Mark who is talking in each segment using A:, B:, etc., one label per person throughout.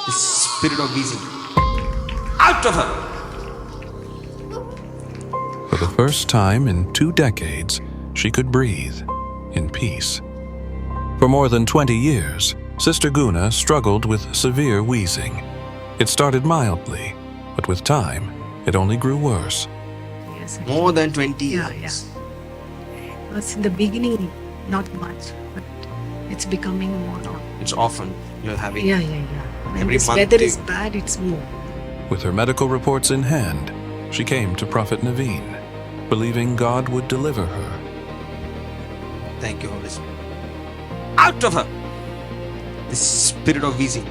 A: the spirit of wheezing. Out of her!
B: For the first time in 2 decades, she could breathe in peace. For more than 20 years, Sister Guna struggled with severe wheezing. It started mildly, but with time, it only grew worse.
C: Yes,
A: More than 20
C: Yeah,
A: years.
C: it was in the beginning, not much, but it's becoming more now.
A: It's often you're having.
C: Yeah. When
A: Every
C: this
A: month
C: weather
A: they-
C: is bad, it's more.
B: With her medical reports in hand, she came to Prophet Naveen, believing God would deliver her.
A: Thank you, Holy Spirit. Out of her! The spirit of wheezing.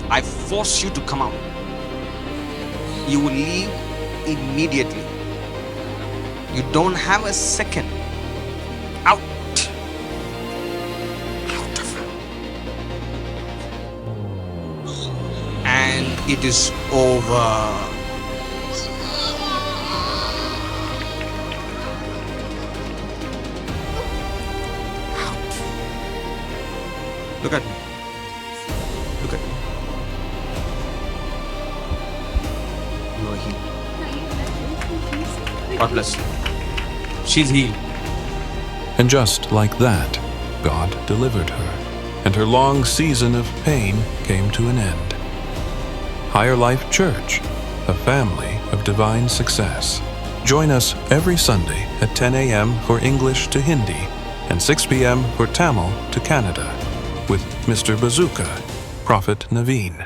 A: I force you to come out. You will leave immediately. You don't have a second. Out! Out of her. And it is over. Look at me. Look at me. You are healed. God bless you. She's healed.
B: And just like that, God delivered her, and her long season of pain came to an end. Higher Life Church, a family of divine success. Join us every Sunday at 10 a.m. for English to Hindi and 6 p.m. for Tamil to Canada with Mr. Bazooka, Prophet Naveen.